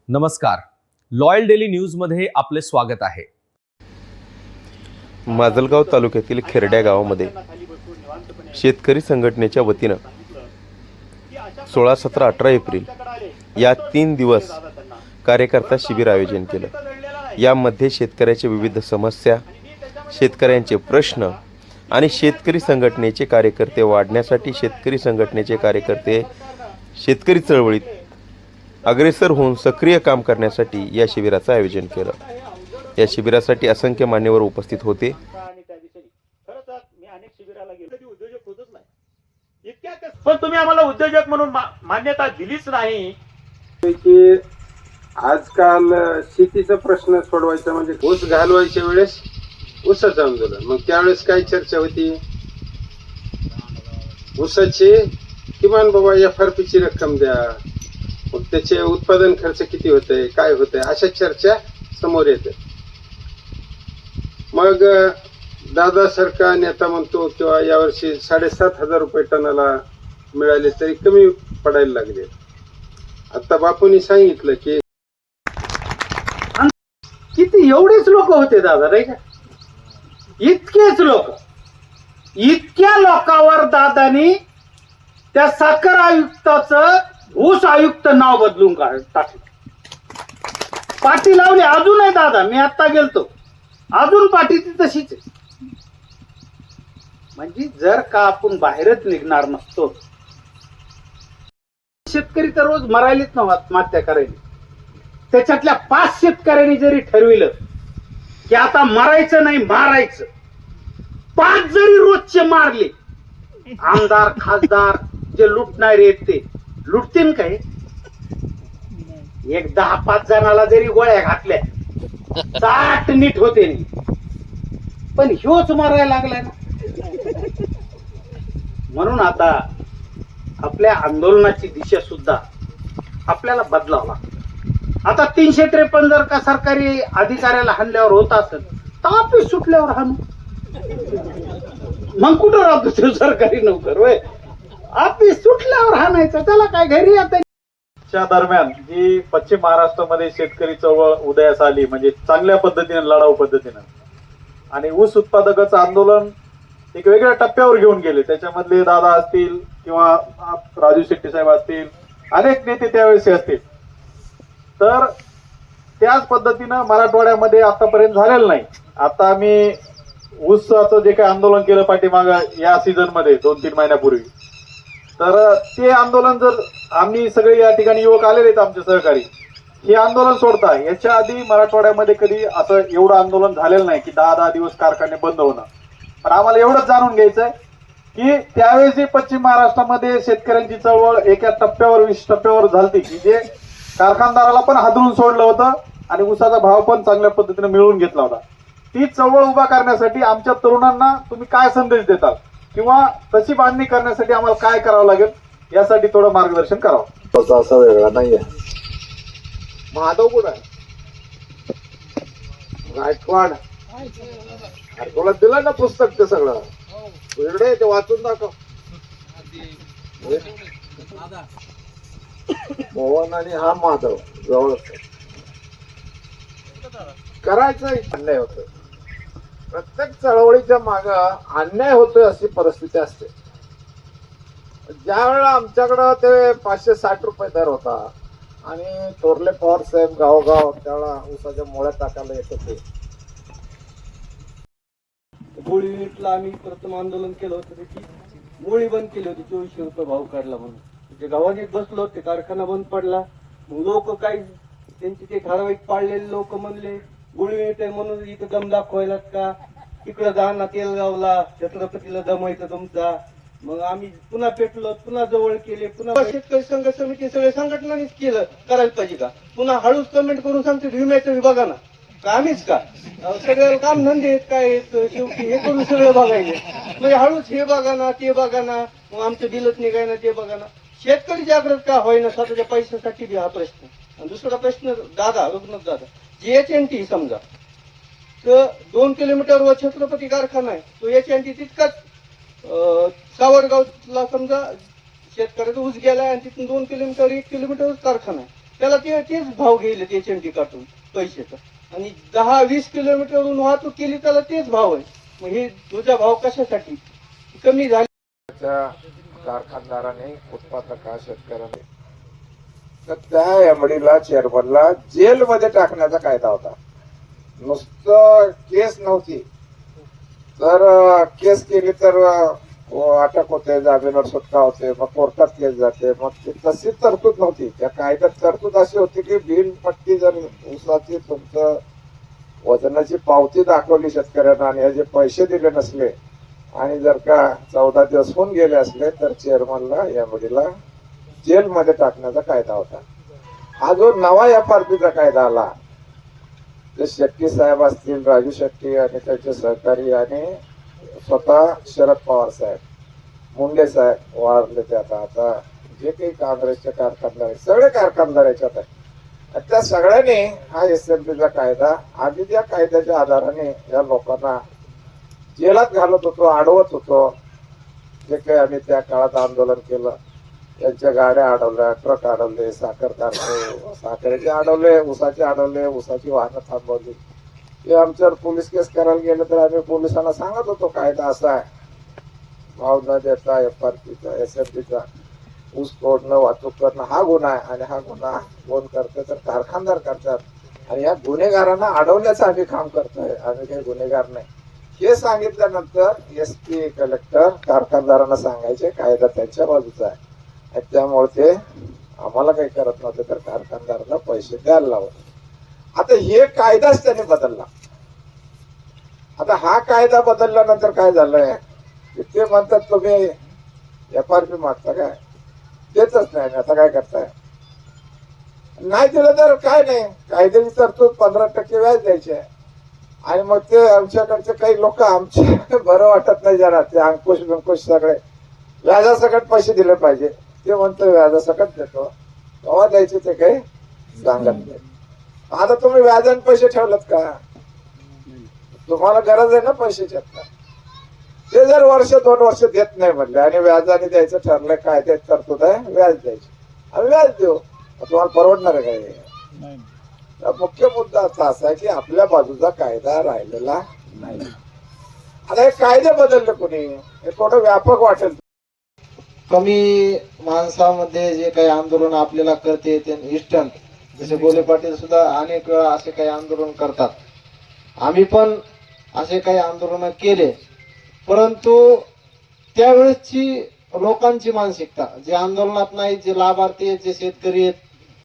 नमस्कार, loyal daily न्यूजमध्ये आपले स्वागत आहे। माजलगाव तालुक्यातील खेरड्या गावामध्ये शेतकरी संघटनेच्या वतीनं 16, 17, 18 एप्रिल या 3 दिवस कार्यकर्ता शिबिर आयोजन केलं। यामध्ये शेतकऱ्याच्या विविध समस्या, शेतकऱ्यांचे प्रश्न आणि शेतकरी संघटनेचे कार्यकर्ते वाढण्यासाठी शेतकरी संघटनेचे कार्यकर्ते शेतकरी चळवळीत अग्रेसर होऊन सक्रिय काम करण्यासाठी या शिबिराचं आयोजन केलं। या शिबिरासाठी असंख्य मान्यवर उपस्थित होते। पण तुम्ही आम्हाला उद्योजक म्हणून मान्यता दिलीच नाही। की आजकाल शेतीचा प्रश्न सोडवायचा म्हणजे ऊस घालवायच्या वेळेस ऊसाचं आंदोलन, मग त्यावेळेस काय चर्चा होती? ऊसाचे किमान बाबा FRP ची रक्कम द्या, मग त्याचे उत्पादन खर्च किती होतंय, काय होतंय, अशा चर्चा समोर येते। मग दादासारखा नेता म्हणतो किंवा यावर्षी 7,500 रुपये टनाला मिळाले तरी कमी पडायला लागले। आता बापूंनी सांगितलं की किती एवढेच लोक होते दादा, नाही का? इतकेच लोक, इतक्या लोकांवर दादानी त्या साखर आयुक्ताचं ऊस आयुक्त नाव बदलून टाकलं। पाटी लावली अजून आहे दादा, मी आता गेलतो अजून पाटी ती तशीच आहे। म्हणजे जर का आपण बाहेरच निघणार नसतो, शेतकरी तर रोज मरायलेच नव्हता, आत्महत्या करायली। त्याच्यातल्या 5 शेतकऱ्यांनी जरी ठरविलं की आता मरायचं नाही मारायचं, 5 जरी रोजचे मारले, आमदार खासदार जे लुटणारे आहेत ते लुटतील काय? एक 10-5 जणाला जरी गोळ्या घातल्या 60 नीट होते नाही, पण ह्योच मारायला लागलाय ना। म्हणून आता आपल्या आंदोलनाची दिशा सुद्धा आपल्याला बदलावं लागतं। आता 353 जर का सरकारी अधिकाऱ्याला हाणल्यावर होत असेल तर ऑफिस सुटल्यावर हाणू, मग कुठं राहतो तो सरकारी नोकर? होय, ऑफिस सुटल्यावर हाणायचं, त्याला काय घरी आता। च्या दरम्यान जी पश्चिम महाराष्ट्रामध्ये शेतकरी चळवळ उदयास आली, म्हणजे चांगल्या पद्धतीने लढाऊ पद्धतीनं, आणि ऊस उत्पादकाचं आंदोलन एक वेगळ्या टप्प्यावर घेऊन गेले। त्याच्यामधले दादा असतील किंवा राजू शेट्टी साहेब असतील, अनेक नेते त्यावेळेस असतील, तर त्याच पद्धतीनं मराठवाड्यामध्ये आतापर्यंत झालेलं नाही। आता आम्ही ऊसाचं जे काही आंदोलन केलं पाठीमागं या सीझन मध्ये 2-3 महिन्यापूर्वी, तर ते आंदोलन जर आम्ही सगळे या ठिकाणी युवक आलेले आहेत आमचे सहकारी, हे आंदोलन सोडता याच्या आधी मराठवाड्यामध्ये कधी असं एवढं आंदोलन झालेलं नाही की 10-10 दिवस कारखाने बंद होणं। पण आम्हाला एवढंच जाणून घ्यायचंय की त्यावेळेस जी पश्चिम महाराष्ट्रामध्ये शेतकऱ्यांची चळवळ एका टप्प्यावर 20 टप्प्यावर झालती की जे कारखानदाराला पण हादरून सोडलं होतं आणि ऊसाचा भाव पण चांगल्या पद्धतीने मिळवून घेतला होता। ती चळवळ उभा करण्यासाठी आमच्या तरुणांना तुम्ही काय संदेश देताल किंवा तशी बांधणी करण्यासाठी आम्हाला काय करावं लागेल, यासाठी थोडं मार्गदर्शन करावं। असा वेगळा नाहीये। माधव कुठं आहे? गायकवाड तुला दिलं ना पुस्तक ते सगळं, वेगळे ते वाचून दाखव। मोहन आणि हा माधव जवळ करायचं अन्याय होत। प्रत्येक चळवळीच्या माग अन्याय होतोय अशी परिस्थिती असते। ज्या वेळेला आमच्याकडं ते 560 रुपये दर होता आणि थोरले पवार साहेब गावोगाव त्यावेळेला ऊसाच्या मोळ्या टाकायला येत होते। गोळीला आम्ही प्रथम आंदोलन केलं होतं, त्याची गोळी बंद केली होती, 2400 रुपये भाव काढला म्हणून। जे गावात बसलो ते कारखाना बंद पडला, मग लोक काही त्यांचे ते ठराविक पाळलेले लोक म्हणले गोळी येते म्हणून इथं दम दाखवायला का, इकडं जाणार तेलगावला छत्रपतीला दमायचं तुमचा। मग आम्ही पुन्हा पेटलो, पुन्हा जवळ केले, पुन्हा शेतकरी संघ समिती सगळे संघटनांनीच केलं, करायला पाहिजे का? पुन्हा हळूच कमेंट करून सांगते विम्याच्या विभागानं का आम्हीच का? सगळं काम धंदे आहेत काय आहेत, शेवटी हे करून सगळं बघायचे, म्हणजे हळूच हे बघाना ते बघाना, मग आमचं बिलच निघायना ते बघाना। शेतकरी जागृत का होईना स्वतःच्या पैशासाठी बी हा प्रश्न। आणि दुसरा प्रश्न दादा रघुनाथ दादा, GHNT समजा तर 2 किलोमीटरवर छत्रपती कारखाना आहे, तो HNT तितकाच सावरगावला समजा शेतकऱ्याचा ऊस गेलाय आणि तिथून 2 किलोमीटर 1 किलोमीटर कारखाना आहे। त्याला तेच भाव गेले ते चंडी काटून पैशाचा, आणि 10-20 किलोमीटरवरून वाहतूक केली त्याला तेच भाव आहे. मग हे तुझा भाव कशासाठी कमी झाले? कारखानदाराने, उत्पादका, शेतकऱ्याने तर त्या एमडीला, चेअरमनला जेलमध्ये टाकण्याचा कायदा होता. नुसतं केस नव्हती तर केस केली तर अटक होते, जामीनवर सुटका होते, मग कोर्टात केस जाते. मग ती तशी तरतूद नव्हती. त्या कायद्यात तरतूद अशी होती की बिनपट्टी जर ऊसाची तुमचं वजनाची पावती दाखवली शेतकऱ्यांना आणि याचे पैसे दिले नसले आणि जर का 14 दिवस होऊन गेले असले तर चेअरमनला, एमडीला जेलमध्ये टाकण्याचा कायदा होता. हा जो नवा एफआरपीचा कायदा आला, ते शेट्टी साहेब असतील, राजू शेट्टी आणि त्याचे सहकारी आणि स्वतः शरद पवार साहेब, मुंडे साहेब वाढले ते आता जे काही काँग्रेसचे कारखानदार आहेत, सगळे कारखानदार याच्यात आहेत. त्या सगळ्यांनी हा एसएमपीचा कायदा, आम्ही त्या कायद्याच्या आधाराने या लोकांना जेलात घालत होतो, अडवत होतो. जे काही आम्ही त्या काळात आंदोलन केलं, त्यांच्या गाड्या अडवल्या, ट्रक अडवले, साखर कारखाने साखरेचे अडवले, ऊसाचे अडवले, ऊसाची वाहनं थांबवली. हे आमच्यावर पोलीस केस करायला गेलं तर आम्ही पोलिसांना सांगत होतो कायदा असा आहे, भाव न देता एफआरपीचा, एसएमपीचा ऊस तोडणं, वाहतूक करणं हा गुन्हा आहे. आणि हा गुन्हा कोण करते तर कारखानदार करतात. आणि या गुन्हेगारांना अडवण्याचं आम्ही काम करतोय, आम्ही काही गुन्हेगार नाही. हे सांगितल्यानंतर एसपी, कलेक्टर कारखानदारांना सांगायचे कायदा त्यांच्या बाजूचा आहे, आणि त्यामुळे ते आम्हाला काही करत नव्हते तर कारखानदारांना पैसे द्यायला लावत. आता हे कायदाच त्याने बदलला. आता हा कायदा बदलल्यानंतर काय झालंय, ते म्हणतात तुम्ही एफआरपी मागता काय, देतच नाही. आता काय करताय, नाही दिलं तर काय नाही, कायद्याची तरतूद 15% व्याज द्यायचे. आणि मग ते आमच्याकडचे काही लोक आमचे बरं वाटत नाही जरा, ते अंकुश बिंकुश सगळे व्याजासकट पैसे दिले पाहिजे. ते म्हणतो व्याजासकट देतो, केव्हा द्यायचे ते काही सांगत नाही. आता तुम्ही व्याजाने पैसे ठेवलेत का, तुम्हाला गरज आहे ना पैशाची. आता ते जर 1-2 वर्ष देत नाही म्हणले आणि व्याजाने द्यायचं ठरलंय, काय ते तरतूद आहे व्याज द्यायचे, आम्ही व्याज देऊ. तुम्हाला परवडणार आहे काय? मुख्य मुद्दा असा आहे की आपल्या बाजूचा कायदा राहिलेला नाही. आता हे कायदे बदलले कोणी, हे थोडं व्यापक वाटेल. कमी माणसामध्ये जे काही आंदोलन आपल्याला करते ते इन्स्टंट, जसे गोले पाटील सुद्धा अनेक वेळा असे काही आंदोलन करतात. आम्ही पण असे काही आंदोलन केले, परंतु त्यावेळेसची लोकांची मानसिकता, जे आंदोलनात नाही, जे लाभार्थी आहेत, जे शेतकरी आहेत,